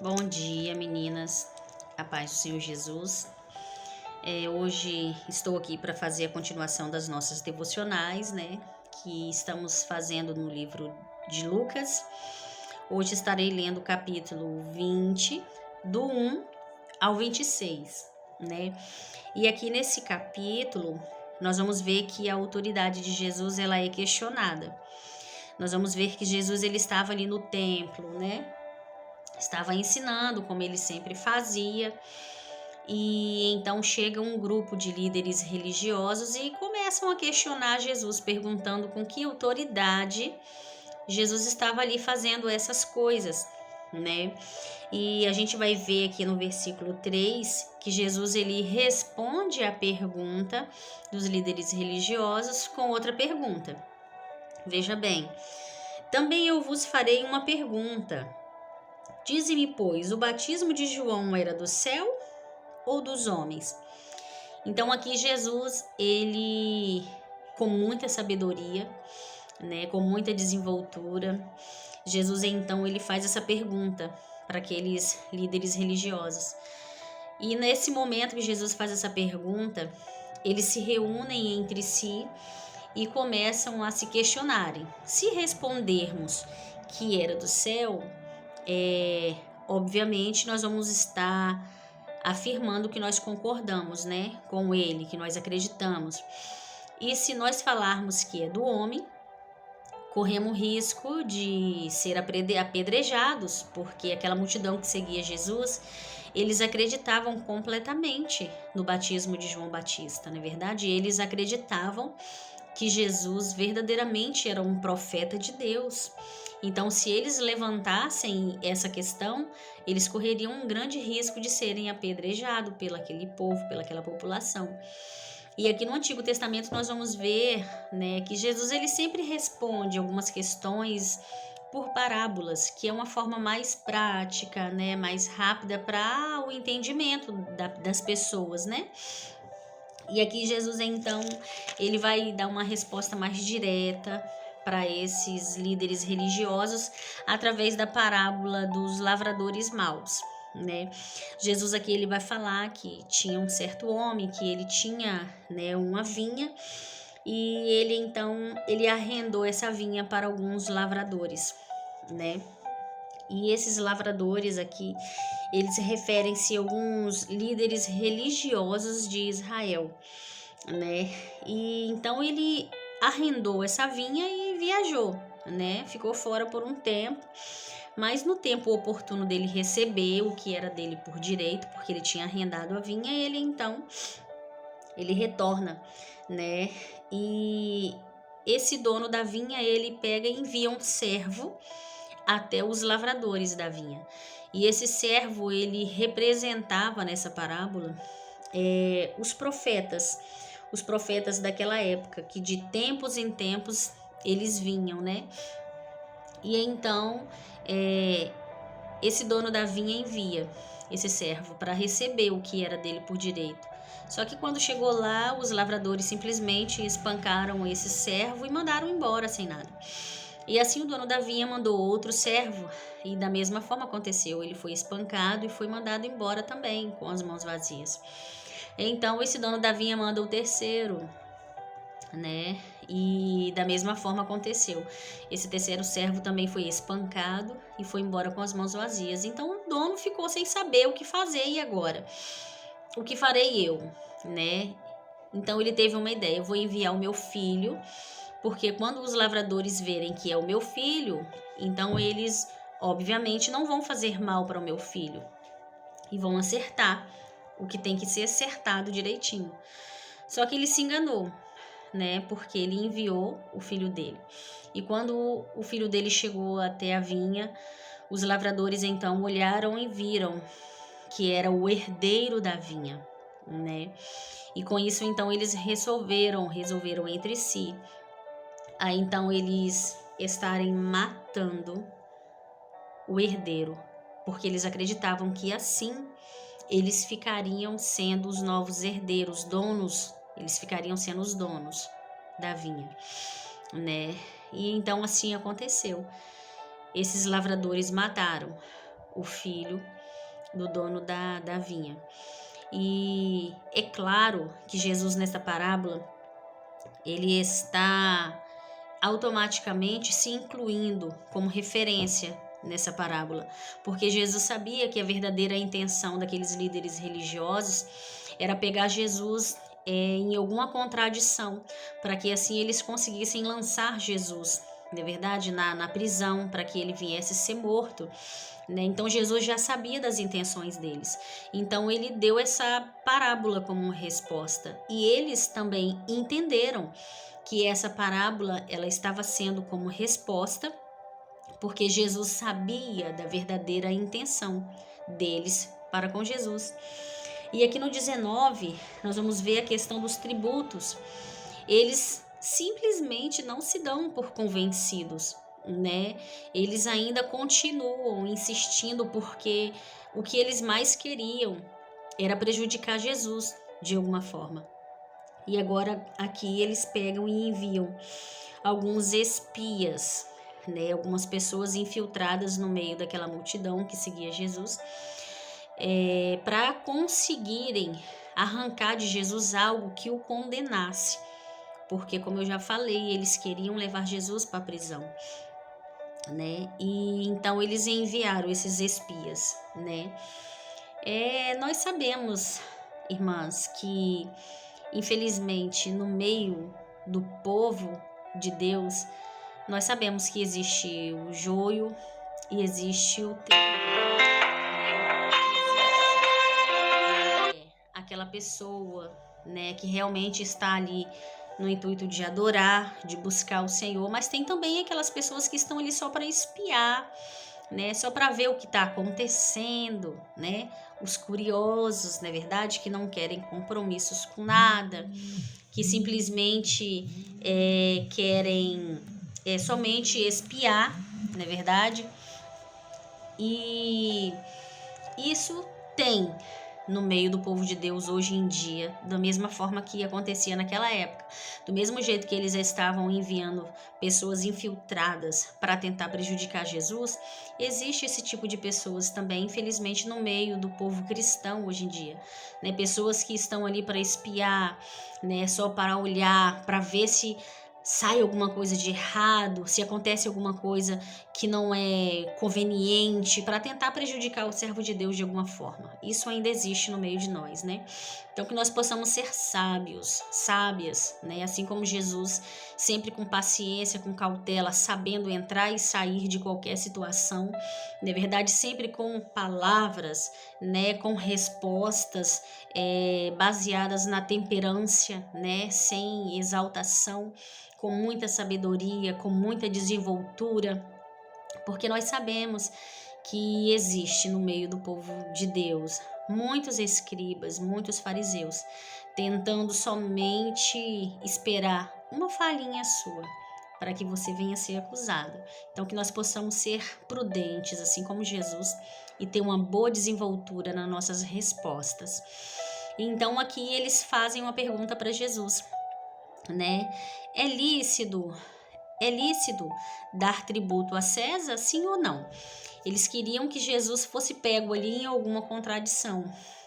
Bom dia, meninas. A paz do Senhor Jesus. Hoje estou aqui para fazer a continuação das nossas devocionais, né? Que estamos fazendo no livro de Lucas. Hoje estarei lendo o capítulo 20, do 1 ao 26, né? E aqui nesse capítulo, nós vamos ver que a autoridade de Jesus, ela é questionada. Nós vamos ver que Jesus, ele estava ali no templo, né? Estava ensinando como ele sempre fazia, e então chega um grupo de líderes religiosos e começam a questionar Jesus, perguntando com que autoridade Jesus estava ali fazendo essas coisas, né? E a gente vai ver aqui no versículo 3 que Jesus ele responde à pergunta dos líderes religiosos com outra pergunta. Veja bem, também eu vos farei uma pergunta. Dize-me, pois, o batismo de João era do céu ou dos homens? Então aqui Jesus, ele com muita sabedoria, né, com muita desenvoltura, Jesus então ele faz essa pergunta para aqueles líderes religiosos. E nesse momento que Jesus faz essa pergunta, eles se reúnem entre si e começam a se questionarem. Se respondermos que era do céu, obviamente nós vamos estar afirmando que nós concordamos, né, com ele, que nós acreditamos. E se nós falarmos que é do homem, corremos risco de ser apedrejados, porque aquela multidão que seguia Jesus, eles acreditavam completamente no batismo de João Batista, não é verdade? Eles acreditavam que Jesus verdadeiramente era um profeta de Deus. Então, se eles levantassem essa questão, eles correriam um grande risco de serem apedrejados pelo aquele povo, pelaquela população. E aqui no Antigo Testamento nós vamos ver, né, que Jesus ele sempre responde algumas questões por parábolas, que é uma forma mais prática, né, mais rápida para o entendimento das pessoas, né? E aqui Jesus então ele vai dar uma resposta mais direta para esses líderes religiosos através da parábola dos lavradores maus, né? Jesus aqui ele vai falar que tinha um certo homem que ele tinha, né, uma vinha, e ele então ele arrendou essa vinha para alguns lavradores, né? E esses lavradores aqui, eles referem-se a alguns líderes religiosos de Israel, né? E então ele arrendou essa vinha e viajou, né? Ficou fora por um tempo, mas no tempo oportuno dele receber o que era dele por direito, porque ele tinha arrendado a vinha, ele então ele retorna, né? E esse dono da vinha, ele pega e envia um servo até os lavradores da vinha. E esse servo, ele representava nessa parábola os profetas daquela época, que de tempos em tempos eles vinham, né? E então esse dono da vinha envia esse servo para receber o que era dele por direito. Só que quando chegou lá, os lavradores simplesmente espancaram esse servo e mandaram embora sem nada. E assim o dono da vinha mandou outro servo, e da mesma forma aconteceu. Ele foi espancado e foi mandado embora também, com as mãos vazias. Então esse dono da vinha manda o terceiro, né? E da mesma forma aconteceu. Esse terceiro servo também foi espancado e foi embora com as mãos vazias. Então o dono ficou sem saber o que fazer. E agora? O que farei eu, né? Então ele teve uma ideia: eu vou enviar o meu filho, porque quando os lavradores verem que é o meu filho, então eles obviamente não vão fazer mal para o meu filho e vão acertar o que tem que ser acertado direitinho. Só que ele se enganou, né? Porque ele enviou o filho dele. E quando o filho dele chegou até a vinha, os lavradores então olharam e viram que era o herdeiro da vinha, né? E com isso então eles resolveram entre si a então eles estarem matando o herdeiro, porque eles acreditavam que assim eles ficariam sendo os novos herdeiros, donos, eles ficariam sendo os donos da vinha, né? E então assim aconteceu. Esses lavradores mataram o filho do dono da vinha. E é claro que Jesus, nessa parábola, ele está automaticamente se incluindo como referência nessa parábola, porque Jesus sabia que a verdadeira intenção daqueles líderes religiosos era pegar Jesus em alguma contradição, para que assim eles conseguissem lançar Jesus, na verdade, na prisão, para que ele viesse ser morto. Então Jesus já sabia das intenções deles. Então ele deu essa parábola como resposta. E eles também entenderam que essa parábola ela estava sendo como resposta, porque Jesus sabia da verdadeira intenção deles para com Jesus. E aqui no 19, nós vamos ver a questão dos tributos. Eles simplesmente não se dão por convencidos, né? Eles ainda continuam insistindo, porque o que eles mais queriam era prejudicar Jesus de alguma forma. E agora aqui eles pegam e enviam alguns espias, né? Algumas pessoas infiltradas no meio daquela multidão que seguia Jesus, para conseguirem arrancar de Jesus algo que o condenasse. Porque, como eu já falei, eles queriam levar Jesus para a prisão, né? E então eles enviaram esses espias, né? Nós sabemos, irmãs, que infelizmente no meio do povo de Deus, nós sabemos que existe o joio e existe o trigo. Existe aquela pessoa, né, que realmente está ali no intuito de adorar, de buscar o Senhor, mas tem também aquelas pessoas que estão ali só para espiar, né, só para ver o que está acontecendo, né, os curiosos, na verdade, que não querem compromissos com nada, que simplesmente querem somente espiar, na verdade. E isso tem no meio do povo de Deus hoje em dia, da mesma forma que acontecia naquela época. Do mesmo jeito que eles estavam enviando pessoas infiltradas para tentar prejudicar Jesus, existe esse tipo de pessoas também, infelizmente, no meio do povo cristão hoje em dia, né? Pessoas que estão ali para espiar, né? Só para olhar, para ver se sai alguma coisa de errado, se acontece alguma coisa que não é conveniente, para tentar prejudicar o servo de Deus de alguma forma. Isso ainda existe no meio de nós, né? Então que nós possamos ser sábios, sábias, né? Assim como Jesus, sempre com paciência, com cautela, sabendo entrar e sair de qualquer situação, na verdade sempre com palavras, né? Com respostas baseadas na temperância, né? Sem exaltação, com muita sabedoria, com muita desenvoltura, porque nós sabemos que existe no meio do povo de Deus muitos escribas, muitos fariseus, tentando somente esperar uma falhinha sua para que você venha a ser acusado. Então que nós possamos ser prudentes, assim como Jesus, e ter uma boa desenvoltura nas nossas respostas. Então aqui eles fazem uma pergunta para Jesus, né? É lícito dar tributo a César, sim ou não? Eles queriam que Jesus fosse pego ali em alguma contradição,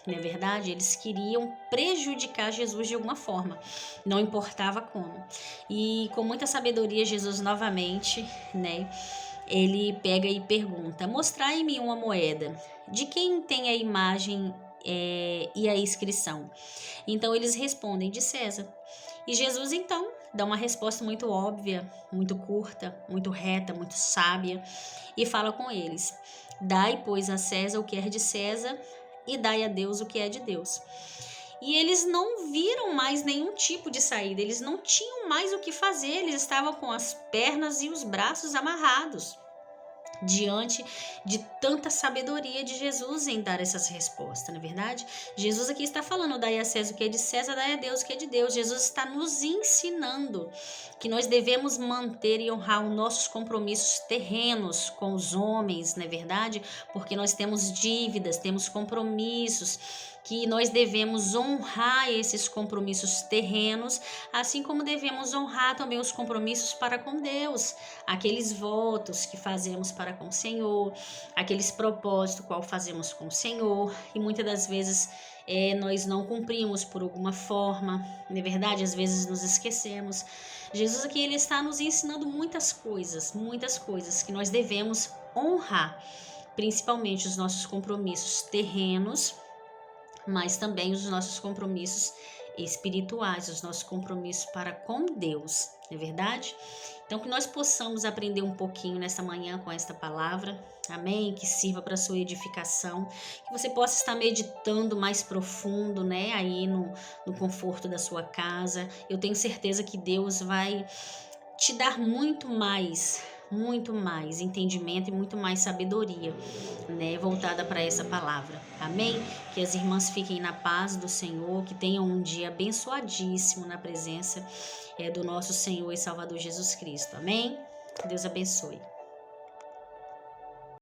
não é verdade? Eles queriam prejudicar Jesus de alguma forma, não importava como. E com muita sabedoria, Jesus novamente, né? Ele pega e pergunta: mostrai-me uma moeda. De quem tem a imagem e a inscrição? Então eles respondem: de César. E Jesus então dá uma resposta muito óbvia, muito curta, muito reta, muito sábia, e fala com eles: dai, pois, a César o que é de César, e dai a Deus o que é de Deus. E eles não viram mais nenhum tipo de saída, eles não tinham mais o que fazer, eles estavam com as pernas e os braços amarrados diante de tanta sabedoria de Jesus em dar essas respostas, não é verdade? Jesus aqui está falando: dai a César o que é de César, dai a Deus o que é de Deus. Jesus está nos ensinando que nós devemos manter e honrar os nossos compromissos terrenos com os homens, não é verdade? Porque nós temos dívidas, temos compromissos, que nós devemos honrar esses compromissos terrenos, assim como devemos honrar também os compromissos para com Deus, aqueles votos que fazemos para com o Senhor, aqueles propósitos qual fazemos com o Senhor, e muitas das vezes nós não cumprimos por alguma forma, não é verdade? Às vezes nos esquecemos. Jesus aqui ele está nos ensinando muitas coisas que nós devemos honrar, principalmente os nossos compromissos terrenos, mas também os nossos compromissos espirituais, os nossos compromissos para com Deus, não é verdade? Então, que nós possamos aprender um pouquinho nessa manhã com esta palavra, amém? Que sirva para a sua edificação, que você possa estar meditando mais profundo, né? Aí no conforto da sua casa. Eu tenho certeza que Deus vai te dar muito mais entendimento e muito mais sabedoria, né, voltada para essa palavra. Amém? Que as irmãs fiquem na paz do Senhor, que tenham um dia abençoadíssimo na presença do nosso Senhor e Salvador Jesus Cristo. Amém? Deus abençoe.